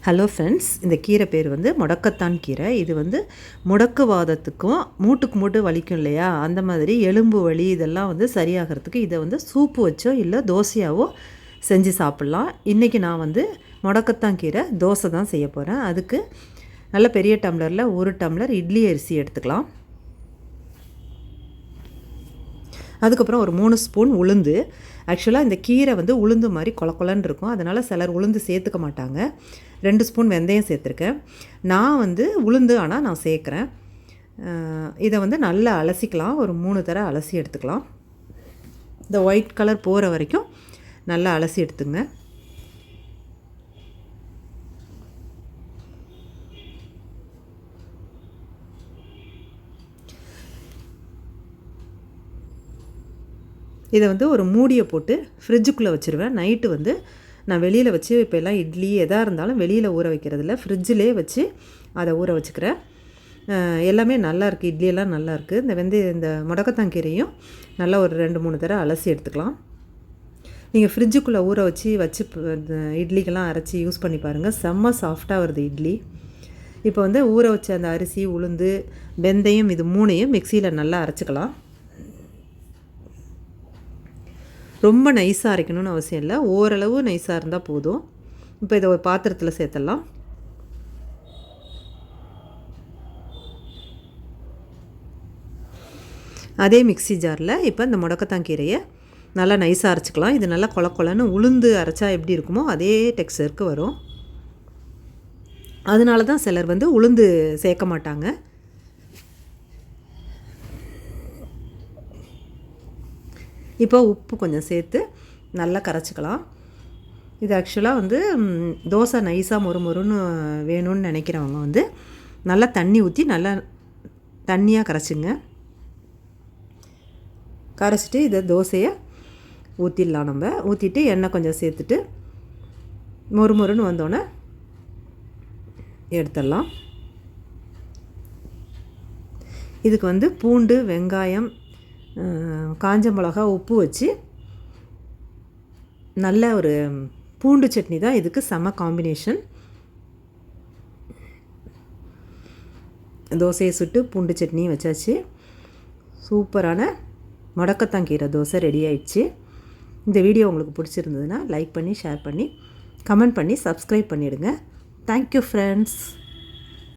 Hello friends, இந்த கீரை பேர் வந்து முடக்கத்தான் கீரை. இது வந்து முடக்குவாதத்துக்கும் மூட்டுக்கு மூட்டு வலிக்கும் இல்லையா, அந்த மாதிரி எலும்பு வலி இதெல்லாம் வந்து சரியாகிறதுக்கு இதை வந்து சூப்பு வச்சோ இல்லை தோசையாவோ செஞ்சு சாப்பிட்லாம். இன்றைக்கி நான் வந்து முடக்கத்தான் கீரை தோசை தான் செய்ய போகிறேன். அதுக்கு நல்ல பெரிய டம்ளரில் 1 டம்ளர் இட்லி அரிசி எடுத்துக்கலாம். அதுக்கப்புறம் ஒரு 3 ஸ்பூன் உளுந்து. ஆக்சுவலாக இந்த கீரை வந்து உளுந்து மாதிரி கொலன்னு இருக்கும், அதனால் சிலர் உளுந்து சேர்த்துக்க மாட்டாங்க. 2 ஸ்பூன் வெந்தயம் சேர்த்துருக்கேன். நான் வந்து உளுந்து ஆனால் நான் சேர்க்குறேன். இதை வந்து நல்லா அலசிக்கலாம். ஒரு 3 தடவை அலசி எடுத்துக்கலாம். இந்த ஒயிட் கலர் போகிற வரைக்கும் நல்லா அலசி எடுத்துங்க. இதை வந்து ஒரு மூடியை போட்டு ஃப்ரிட்ஜுக்குள்ளே வச்சுருவேன். நைட்டு வந்து நான் வெளியில் வச்சு இப்போ எல்லாம் இட்லி எதாக இருந்தாலும் வெளியில் ஊற வைக்கிறதில்ல, ஃப்ரிட்ஜிலே வச்சு அதை ஊற வச்சுக்கிறேன். எல்லாமே நல்லாயிருக்கு, இட்லியெல்லாம் நல்லாயிருக்கு. இந்த முடக்கத்தாங்கீரையும் நல்லா ஒரு 2-3 தடவை அலசி எடுத்துக்கலாம். நீங்கள் ஃப்ரிட்ஜுக்குள்ளே ஊற வச்சு இட்லிக்கெல்லாம் அரைச்சி யூஸ் பண்ணி பாருங்கள், செம்ம சாஃப்டாக வருது இட்லி. இப்போ வந்து ஊற வச்ச அந்த அரிசி, உளுந்து, வெந்தயம் இது 3ஐயும் மிக்சியில் நல்லா அரைச்சிக்கலாம். ரொம்ப நைஸாக அரைக்கணும்னு அவசியம் இல்லை, ஓரளவு நைஸாக இருந்தால் போதும். இப்போ இதை ஒரு பாத்திரத்தில் சேர்த்துடலாம். அதே மிக்சி ஜாரில் இப்போ இந்த முடக்கத்தாங்கீரையை நல்லா நைஸாக அரைச்சிக்கலாம். இது நல்லா கொலன்னு உளுந்து அரைச்சா எப்படி இருக்குமோ அதே டெக்ஸ்சருக்கு வரும். அதனால தான் சிலர் வந்து உளுந்து சேர்க்க மாட்டாங்க. இப்போ உப்பு கொஞ்சம் சேர்த்து நல்லா கரைச்சிக்கலாம். இது ஆக்சுவலாக வந்து தோசை நைஸாக மொறுன்னு வேணும்னு நினைக்கிறவங்க வந்து நல்லா தண்ணி ஊற்றி நல்லா தண்ணியாக கரைச்சிங்க. கரைச்சிட்டு இதை தோசையை ஊற்றிடலாம். நம்ம ஊற்றிட்டு எண்ணெய் கொஞ்சம் சேர்த்துட்டு மொறுன்னு வந்தோடனே எடுத்துடலாம். இதுக்கு வந்து பூண்டு, வெங்காயம், காஞ்ச மிளகா, உப்பு வச்சு நல்ல ஒரு பூண்டு சட்னி தான் இதுக்கு செம காம்பினேஷன். தோசையை சுட்டு பூண்டு சட்னியும் வச்சாச்சு. சூப்பரான முடக்கத்தாங்கீரை தோசை ரெடி ஆயிடுச்சு. இந்த வீடியோ உங்களுக்கு பிடிச்சிருந்ததுன்னா லைக் பண்ணி, ஷேர் பண்ணி, கமெண்ட் பண்ணி, சப்ஸ்கிரைப் பண்ணிவிடுங்க. Thank you friends.